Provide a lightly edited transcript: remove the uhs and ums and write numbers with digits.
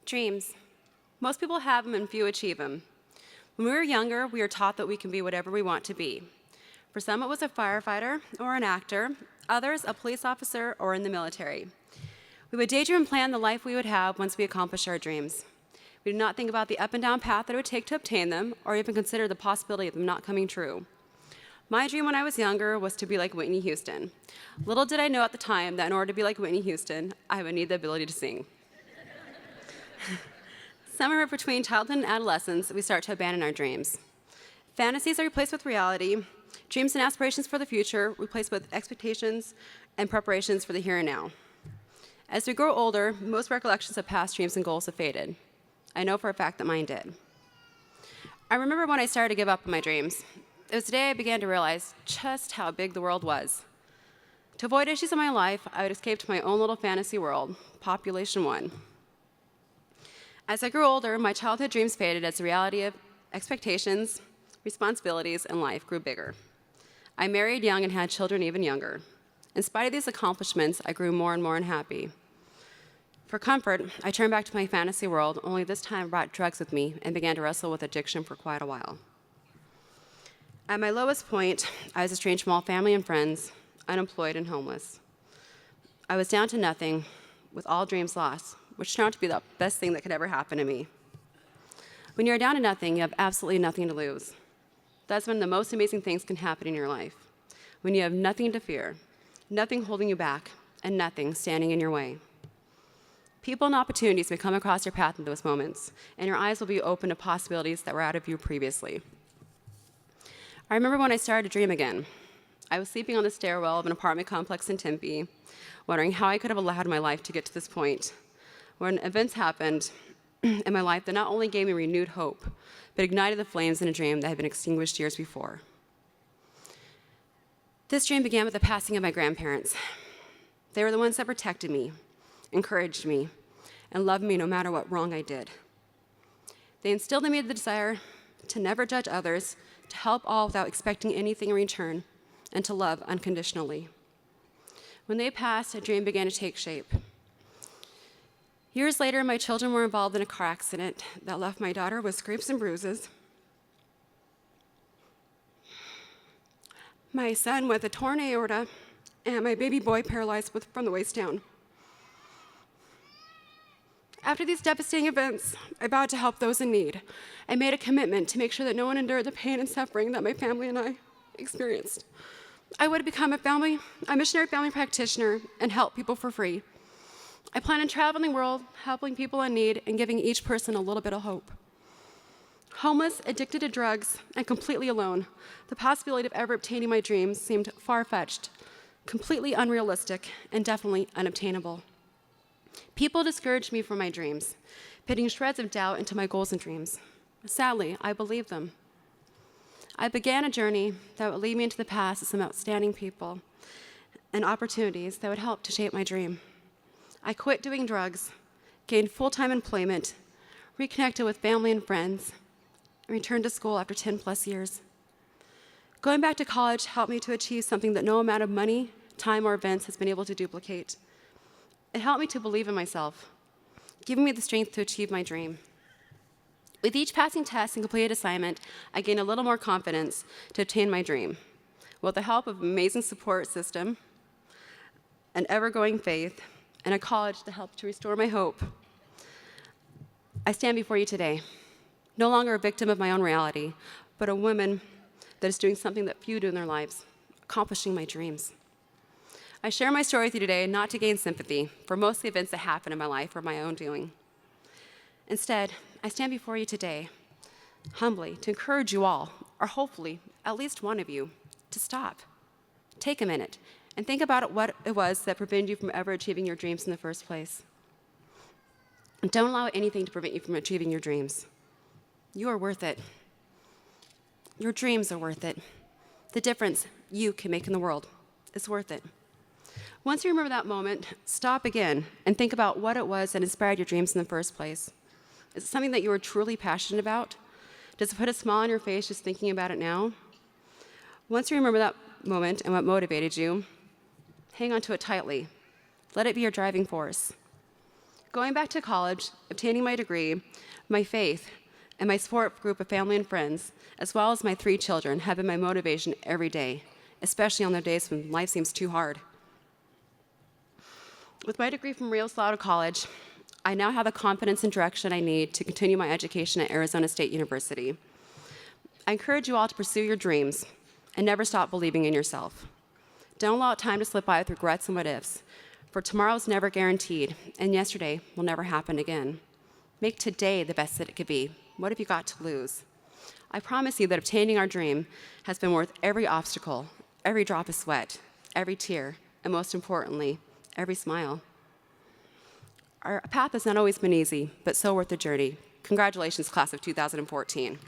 Dreams. Most people have them and few achieve them. When we were younger, we were taught that we can be whatever we want to be. For some, it was a firefighter or an actor, others, a police officer or in the military. We would daydream and plan the life we would have once we accomplished our dreams. We did not think about the up and down path that it would take to obtain them, or even consider the possibility of them not coming true. My dream when I was younger was to be like Whitney Houston. Little did I know at the time that in order to be like Whitney Houston, I would need the ability to sing. Somewhere between childhood and adolescence, we start to abandon our dreams. Fantasies are replaced with reality. Dreams and aspirations for the future replaced with expectations and preparations for the here and now. As we grow older, most recollections of past dreams and goals have faded. I know for a fact that mine did. I remember when I started to give up on my dreams. It was the day I began to realize just how big the world was. To avoid issues in my life, I would escape to my own little fantasy world, Population 1. As I grew older, my childhood dreams faded as the reality of expectations, responsibilities, and life grew bigger. I married young and had children even younger. In spite of these accomplishments, I grew more and more unhappy. For comfort, I turned back to my fantasy world, only this time I brought drugs with me and began to wrestle with addiction for quite a while. At my lowest point, I was estranged from all family and friends, unemployed and homeless. I was down to nothing, with all dreams lost, which turned out to be the best thing that could ever happen to me. When you're down to nothing, you have absolutely nothing to lose. That's when the most amazing things can happen in your life. When you have nothing to fear, nothing holding you back, and nothing standing in your way. People and opportunities may come across your path in those moments, and your eyes will be open to possibilities that were out of view previously. I remember when I started to dream again. I was sleeping on the stairwell of an apartment complex in Tempe, wondering how I could have allowed my life to get to this point, when events happened in my life that not only gave me renewed hope, but ignited the flames in a dream that had been extinguished years before. This dream began with the passing of my grandparents. They were the ones that protected me, encouraged me, and loved me no matter what wrong I did. They instilled in me the desire to never judge others, to help all without expecting anything in return, and to love unconditionally. When they passed, a dream began to take shape. Years later, my children were involved in a car accident that left my daughter with scrapes and bruises, my son with a torn aorta, and my baby boy paralyzed from the waist down. After these devastating events, I vowed to help those in need. I made a commitment to make sure that no one endured the pain and suffering that my family and I experienced. I would become a missionary family practitioner and help people for free. I plan on traveling the world, helping people in need, and giving each person a little bit of hope. Homeless, addicted to drugs, and completely alone, the possibility of ever obtaining my dreams seemed far-fetched, completely unrealistic, and definitely unobtainable. People discouraged me from my dreams, pitting shreds of doubt into my goals and dreams. Sadly, I believed them. I began a journey that would lead me into the past of some outstanding people and opportunities that would help to shape my dream. I quit doing drugs, gained full-time employment, reconnected with family and friends, and returned to school after 10+ years. Going back to college helped me to achieve something that no amount of money, time, or events has been able to duplicate. It helped me to believe in myself, giving me the strength to achieve my dream. With each passing test and completed assignment, I gained a little more confidence to obtain my dream. With the help of an amazing support system, an ever-growing faith, and a college to help to restore my hope, I stand before you today, no longer a victim of my own reality, but a woman that is doing something that few do in their lives, accomplishing my dreams. I share my story with you today not to gain sympathy for most of the events that happen in my life or my own doing. Instead, I stand before you today, humbly, to encourage you all, or hopefully at least one of you, to stop. Take a minute and think about what it was that prevented you from ever achieving your dreams in the first place. And don't allow anything to prevent you from achieving your dreams. You are worth it. Your dreams are worth it. The difference you can make in the world is worth it. Once you remember that moment, stop again and think about what it was that inspired your dreams in the first place. Is it something that you were truly passionate about? Does it put a smile on your face just thinking about it now? Once you remember that moment and what motivated you, hang on to it tightly Let it be your driving force. Going back to college, obtaining my degree, my faith, and my support group of family and friends, as well as my 3 children, have been my motivation every day, especially on the days when life seems too hard. With my degree from Rio Salado College, I now have the confidence and direction I need to continue my education at Arizona State University. I encourage you all to pursue your dreams and never stop believing in yourself. Don't allow time to slip by with regrets and what ifs, for tomorrow's never guaranteed, and yesterday will never happen again. Make today the best that it could be. What have you got to lose? I promise you that obtaining our dream has been worth every obstacle, every drop of sweat, every tear, and most importantly, every smile. Our path has not always been easy, but so worth the journey. Congratulations, class of 2014.